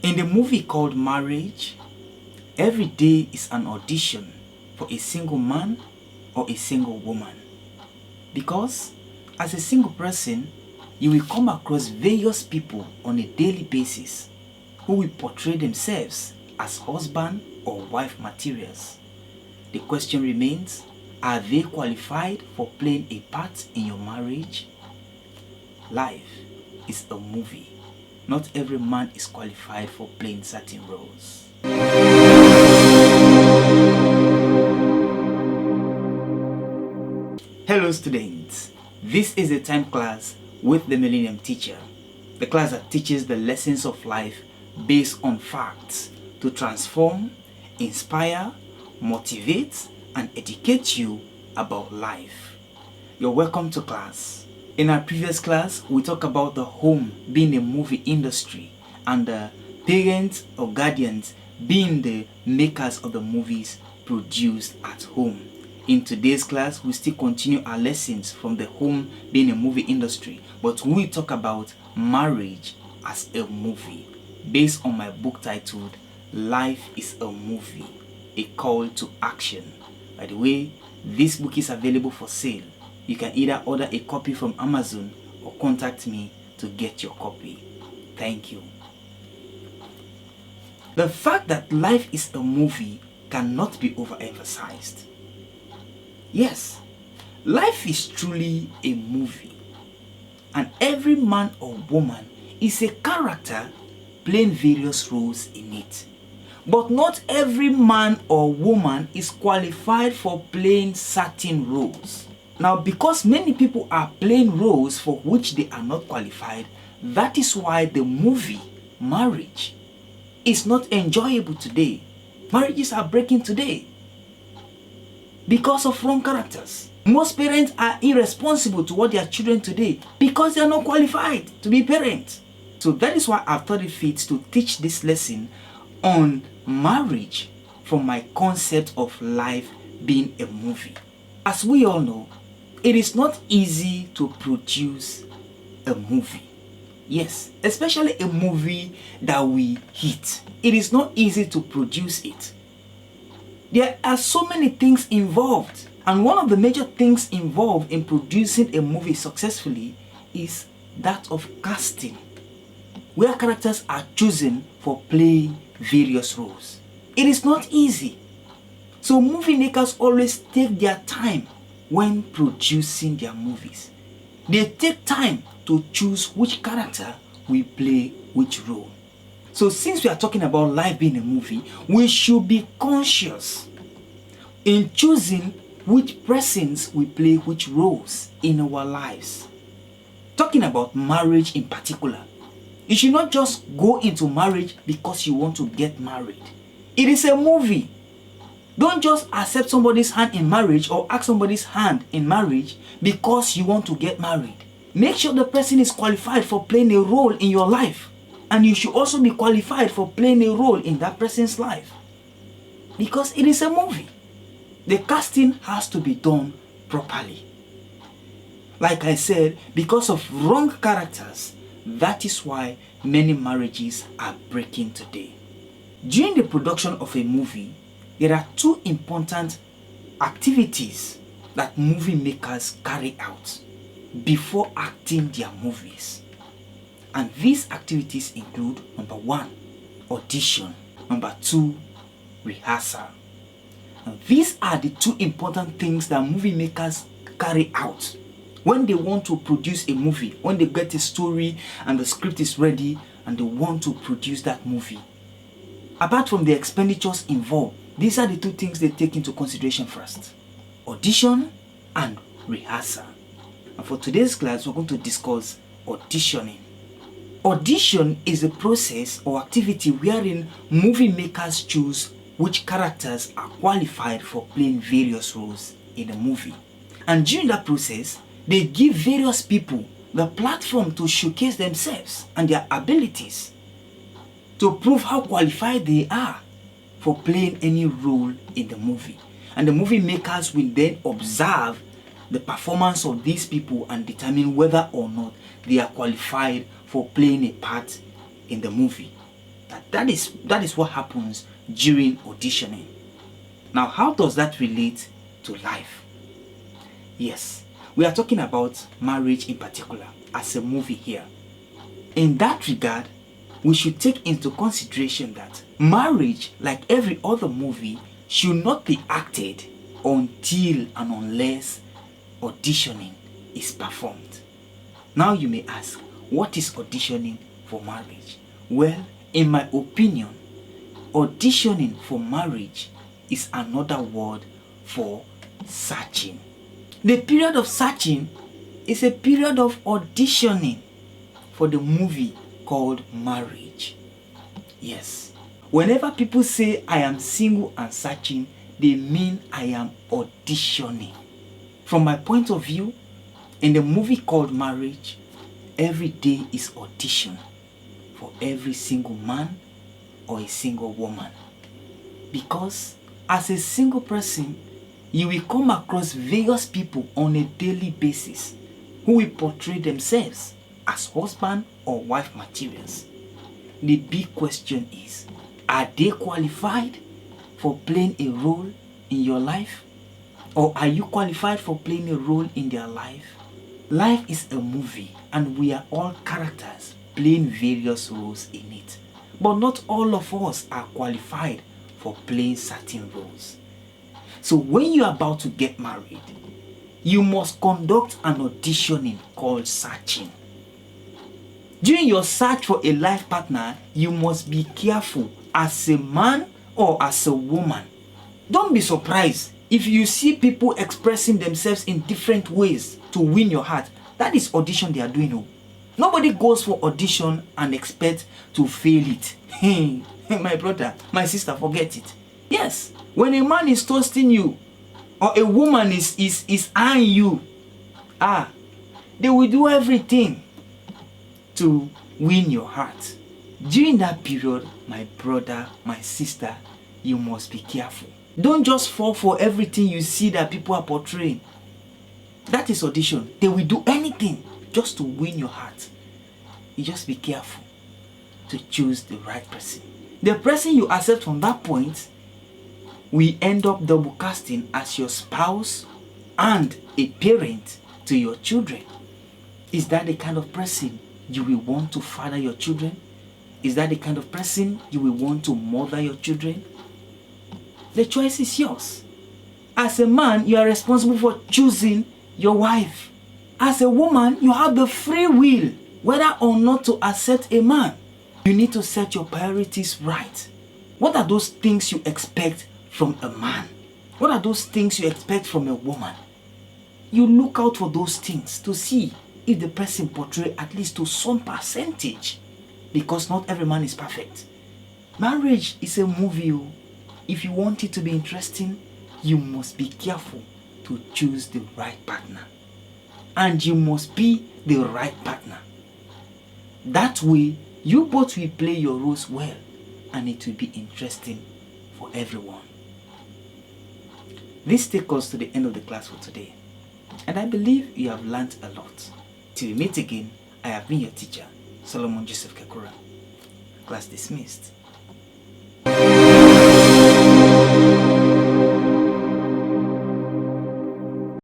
In the movie called Marriage, every day is an audition for a single man or a single woman. Because as a single person, you will come across various people on a daily basis who will portray themselves as husband or wife materials. The question remains, are they qualified for playing a part in your marriage? Life is a movie. Not every man is qualified for playing certain roles. Hello students, this is a time class with the Millennium Teacher, the class that teaches the lessons of life based on facts to transform, inspire, motivate, and educate you about life. You're welcome to class. In our previous class, we talked about the home being a movie industry and the parents or guardians being the makers of the movies produced at home. In today's class, we still continue our lessons from the home being a movie industry, but we talk about marriage as a movie based on my book titled Life is a Movie, a Call to Action. By the way, this book is available for sale. You can either order a copy from Amazon or contact me to get your copy. Thank you. The fact that life is a movie cannot be overemphasized. Yes, life is truly a movie, and every man or woman is a character playing various roles in it. But not every man or woman is qualified for playing certain roles. Now, because many people are playing roles for which they are not qualified, that is why the movie marriage is not enjoyable today. Marriages are breaking today because of wrong characters. Most parents are irresponsible toward their children today because they are not qualified to be parents. So that is why I've thought it fit to teach this lesson on marriage from my concept of life being a movie. As we all know, it is not easy to produce a movie. Yes, especially a movie that we hit. It is not easy to produce it. There are so many things involved, and one of the major things involved in producing a movie successfully is that of casting, where characters are chosen for playing various roles. It is not easy. So movie makers always take their time when producing their movies. They take time to choose which character will play which role. So since we are talking about life being a movie, we should be conscious in choosing which persons will play which roles in our lives. Talking about marriage in particular, you should not just go into marriage because you want to get married. It is a movie. Don't just accept somebody's hand in marriage or ask somebody's hand in marriage because you want to get married. Make sure the person is qualified for playing a role in your life. And you should also be qualified for playing a role in that person's life. Because it is a movie. The casting has to be done properly. Like I said, because of wrong characters, that is why many marriages are breaking today. During the production of a movie, there are two important activities that movie makers carry out before acting their movies. And these activities include number 1, audition, number 2, rehearsal. Now, these are the two important things that movie makers carry out when they want to produce a movie, when they get a story and the script is ready and they want to produce that movie. Apart from the expenditures involved, these are the two things they take into consideration first: audition and rehearsal. And for today's class, we're going to discuss auditioning. Audition is a process or activity wherein movie makers choose which characters are qualified for playing various roles in a movie. And during that process, they give various people the platform to showcase themselves and their abilities to prove how qualified they are for playing any role in the movie. And the movie makers will then observe the performance of these people and determine whether or not they are qualified for playing a part in the movie. That is what happens during auditioning. Now, how does that relate to life? Yes, we are talking about marriage in particular as a movie here. In that regard, we should take into consideration that marriage, like every other movie, should not be acted until and unless auditioning is performed. Now you may ask, what is auditioning for marriage? Well, in my opinion, auditioning for marriage is another word for searching. The period of searching is a period of auditioning for the movie called marriage. Yes. Whenever people say I am single and searching, they mean I am auditioning. From my point of view, in the movie called marriage, every day is audition for every single man or a single woman. Because as a single person, you will come across various people on a daily basis who will portray themselves as husband or wife materials. The big question is, are they qualified for playing a role in your life? Or are you qualified for playing a role in their life? Life is a movie and we are all characters playing various roles in it. But not all of us are qualified for playing certain roles. So when you are about to get married, you must conduct an auditioning called searching. During your search for a life partner, you must be careful as a man or as a woman. Don't be surprised if you see people expressing themselves in different ways to win your heart. That is audition they are doing. Nobody goes for audition and expects to fail it. My brother, my sister, forget it. Yes, when a man is toasting you or a woman is eyeing you, they will do everything to win your heart. During that period, my brother, my sister, you must be careful. Don't just fall for everything you see that people are portraying. That is audition. They will do anything just to win your heart. You just be careful to choose the right person. The person you accept from that point will end up double casting as your spouse and a parent to your children. Is that the kind of person you will want to father your children? Is that the kind of person you will want to mother your children? The choice is yours. As a man, you are responsible for choosing your wife. As a woman, you have the free will whether or not to accept a man. You need to set your priorities right. What are those things you expect from a man? What are those things you expect from a woman? You look out for those things to see if the person portrays at least to some percentage, because not every man is perfect. Marriage is a movie. If you want it to be interesting, you must be careful to choose the right partner. And you must be the right partner. That way, you both will play your roles well and it will be interesting for everyone. This takes us to the end of the class for today. And I believe you have learned a lot. Till we meet again, I have been your teacher, Solomon Joseph Kekura. Class dismissed.